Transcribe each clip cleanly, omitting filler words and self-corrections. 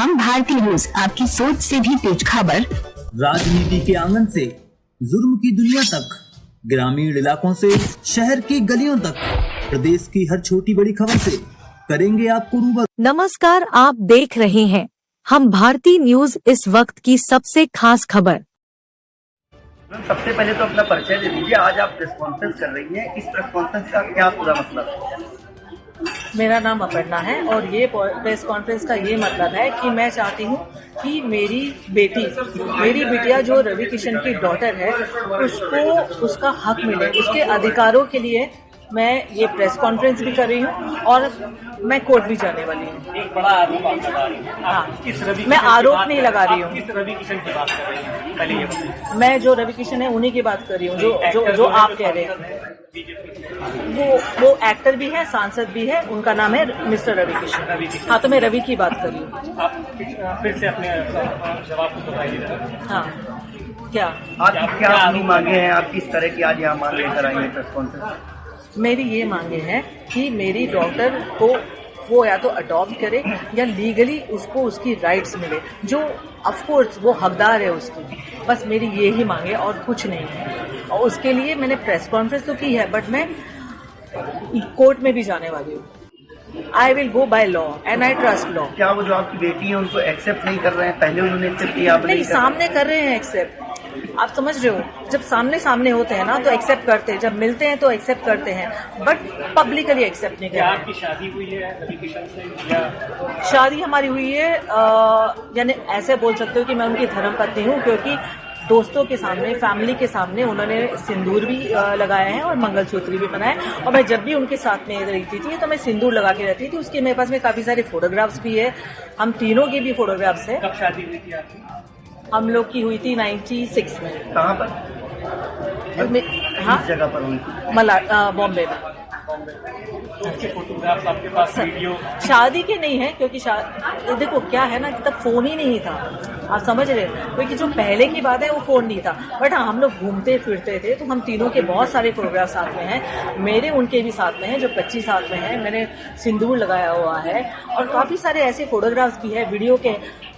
हम भारतीय न्यूज, आपकी सोच से भी तेज खबर। राजनीति के आंगन से जुर्म की दुनिया तक, ग्रामीण इलाकों से शहर की गलियों तक, प्रदेश की हर छोटी बड़ी खबर से करेंगे आपको रूबरू। नमस्कार, आप देख रहे हैं हम भारतीय न्यूज, इस वक्त की सबसे खास खबर। सबसे पहले तो अपना परिचय दे दीजिए। आज आप प्रेस कॉन्फ्रेंस कर रही हैं, इस प्रेस कॉन्फ्रेंस का क्या पूरा मतलब है? मेरा नाम अपर्णा है और ये प्रेस कॉन्फ्रेंस का ये मतलब है कि मैं चाहती हूँ कि मेरी बिटिया जो रवि किशन की डॉटर है उसको उसका हक मिले, उसके अधिकारों के लिए मैं ये प्रेस कॉन्फ्रेंस भी कर रही हूँ और मैं कोर्ट भी जाने वाली हूँ। एक बड़ा आरोप आप लगा रही हैं। हाँ, मैं आरोप नहीं लगा रही हूँ। किस रवि किशन की बात कर रही हैं? पहले ये बताइए। मैं जो रवि किशन है उन्हीं की बात कर रही हूँ, जो आप कह रहे हैं। वो एक्टर भी है, सांसद भी है, उनका नाम है मिस्टर रवि किशन। हाँ, तो मैं रवि की बात कर रही हूँ। आप फिर से अपने जवाब को बताइए। हाँ, क्या आप क्या अपनी मांगे हैं? आप किस तरह की आज यहाँ मांग लेकर आई हैं प्रेस कॉन्फ्रेंस? मेरी ये मांगे हैं कि मेरी डॉटर को वो या तो अडॉप्ट करे या लीगली उसको उसकी राइट्स मिले, जो ऑफ कोर्स वो हकदार है उसकी। बस मेरी ये ही मांगे और कुछ नहीं है। और उसके लिए मैंने प्रेस कॉन्फ्रेंस तो की है, बट मैं कोर्ट में भी जाने वाली हूँ। I will go by law and I trust law. क्या वो जो आपकी बेटी है उनको एक्सेप्ट नहीं कर रहे हैं? पहले उन्होंने एक्सेप्ट किया, आप नहीं, सामने कर रहे हैं एक्सेप्ट। आप समझ रहे हो, जब सामने होते हैं ना तो एक्सेप्ट करते हैं, जब मिलते हैं तो एक्सेप्ट करते हैं, बट पब्लिकली एक्सेप्ट नहीं करते। आपकी शादी हुई है रवि किशन से या? शादी हमारी हुई है, यानी ऐसे बोल सकते हो कि मैं उनकी धर्मपत्नी हूँ, क्योंकि दोस्तों के सामने, फैमिली के सामने उन्होंने सिंदूर भी लगाया है और मंगलसूत्र भी बनाया है। और मैं जब भी उनके साथ में रहती थी तो मैं सिंदूर लगा के रहती थी। उसके मेरे पास में काफी सारे फोटोग्राफ्स भी है, हम तीनों के भी फोटोग्राफ्स है। कब शादी हुई थी आपकी? हम लोग की हुई थी 96 में। कहाँ पर? हाँ, किस जगह पर हुई थी? बॉम्बे में। फोटोग्राफ्स आपके पास, वीडियो? शादी के नहीं है, क्योंकि देखो क्या है ना कि तब फोन ही नहीं था, आप समझ रहे हो, क्योंकि जो पहले की बात है वो फोन नहीं था। बट हाँ, हम लोग घूमते फिरते थे तो हम तीनों के बहुत सारे फोटोग्राफ साथ में हैं। मेरे उनके भी साथ में हैं, जो 25 साथ में है, मैंने सिंदूर लगाया हुआ है। और काफी सारे ऐसे फोटोग्राफ्स भी है वीडियो के।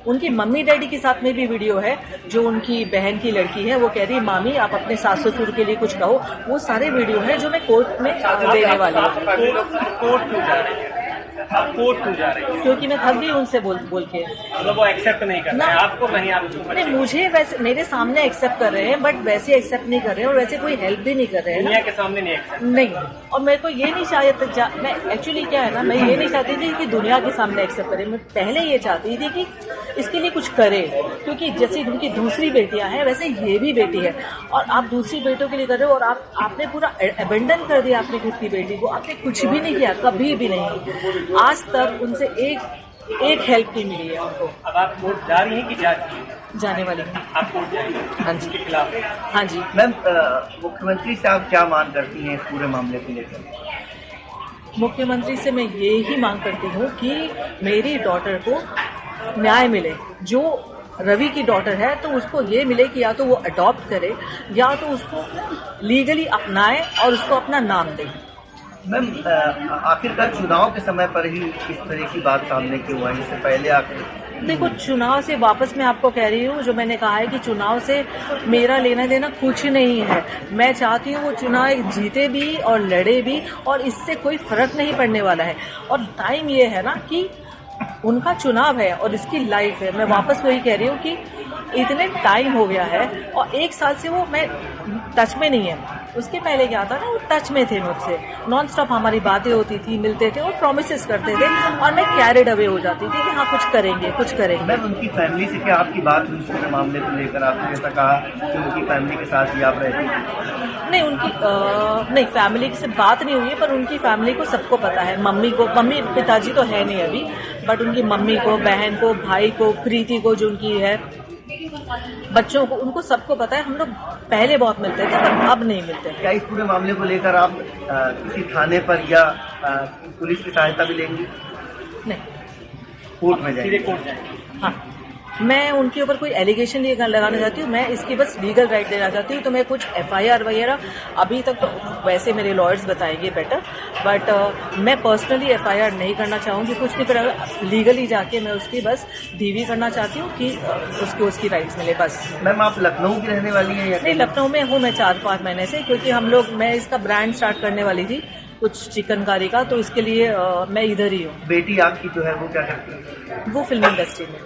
उनकी मम्मी डैडी के साथ में भी वीडियो है, जो उनकी बहन की लड़की है, वो कह रही मामी आप अपने सास ससुर के लिए कुछ कहो। वो सारे वीडियो है जो मैं कोर्ट में देने वाली हूँ। कोर्ट क्यों जा रही है? आप कोर्ट क्यों जा रही है? क्योंकि मैं थक गई उनसे बोल के। मतलब वो एक्सेप्ट नहीं कर रहे हैं आपको? नहीं, आपको नहीं, मुझे वैसे मेरे सामने एक्सेप्ट कर रहे हैं, बट वैसे एक्सेप्ट नहीं कर रहे हैं और वैसे कोई हेल्प भी नहीं कर रहे हैं। दुनिया के सामने नहीं एक्सेप्ट? नहीं, और मेरे को ये नहीं चाहिए, मैं एक्चुअली क्या है ना, मैं ये नहीं चाहती थी कि दुनिया के सामने एक्सेप्ट करे। मैं पहले ये चाहती थी कि इसके लिए कुछ करे, क्योंकि जैसे उनकी दूसरी बेटियां हैं वैसे ये भी बेटी है, और आप दूसरी बेटों के लिए कर रहे हो और आपने पूरा अबेंडन कर दिया अपनी खुद की बेटी को। आपने कुछ भी नहीं किया, कभी भी नहीं। आज तक उनसे एक हेल्प नहीं मिली है उनको। अब आप कोर्ट जा रही हैं कि जा चुकी हैं? जाने वाली हूँ। आप कोर्ट जाएंगे? हाँ जी। के खिलाफ? हाँ जी। मैम, मुख्यमंत्री से आप क्या मांग करती हैं इस पूरे मामले को लेकर? मुख्यमंत्री से मैं ये ही मांग करती हूँ कि मेरी डॉटर को न्याय मिले। जो रवि की डॉटर है तो उसको ये मिले कि या तो वो अडॉप्ट करे या तो उसको लीगली अपनाए और उसको अपना नाम दे। मैम, आखिरकार चुनाव के समय पर ही इस तरह की बात सामने क्यों आई? इससे पहले आखिर देखो, चुनाव से वापस मैं आपको कह रही हूँ, जो मैंने कहा है कि चुनाव से मेरा लेना देना कुछ नहीं है। मैं चाहती हूँ वो चुनाव जीते भी और लड़े भी, और इससे कोई फर्क नहीं पड़ने वाला है। और टाइम ये है ना कि उनका चुनाव है और इसकी लाइफ है। मैं वापस वही कह रही हूँ कि इतने टाइम हो गया है और 1 साल से वो मैं टच में नहीं है। उसके पहले क्या था ना, वो टच में थे मुझसे, नॉन स्टॉप हमारी बातें होती थी, मिलते थे और प्रॉमिसेस करते थे, और मैं कैरिड अवे हो जाती थी कि हाँ कुछ करेंगे। मैम, उनकी फैमिली से क्या आपकी बात हुई इस पूरे मामले को लेकर? आपने जैसा कहा कि उनकी फैमिली के साथ ही आप रहती थी। नहीं, नहीं, फैमिली से बात नहीं हुई है, पर उनकी फैमिली को सबको पता है। मम्मी पिताजी तो है नहीं अभी, बट उनकी मम्मी को, बहन को, भाई को, प्रीति को जो उनकी है, बच्चों को, उनको सबको पता है। हम लोग पहले बहुत मिलते थे पर अब नहीं मिलते। क्या इस पूरे मामले को लेकर आप किसी थाने पर या पुलिस की सहायता भी लेंगी? नहीं, कोर्ट में जाएंगे? हाँ। मैं उनके ऊपर कोई एलिगेशन नहीं लगाना चाहती हूँ, मैं इसकी बस लीगल राइट देना चाहती हूँ। तो मैं कुछ FIR वगैरह अभी तक तो वैसे मेरे लॉयर्स बताएंगे बेटर, बट मैं पर्सनली FIR नहीं करना चाहूँगी, कुछ नहीं। पर लीगली जाके मैं उसकी बस DV करना चाहती हूँ कि उसको उसकी राइट्स मिले बस। मैम आप लखनऊ की रहने वाली हैं या नहीं, लखनऊ में हूँ मैं 4-5 महीने से, क्योंकि मैं इसका ब्रांड स्टार्ट करने वाली थी कुछ चिकनकारी का, तो इसके लिए मैं इधर ही हूँ। बेटी आपकी जो है वो क्या करती है? वो फिल्म इंडस्ट्री में।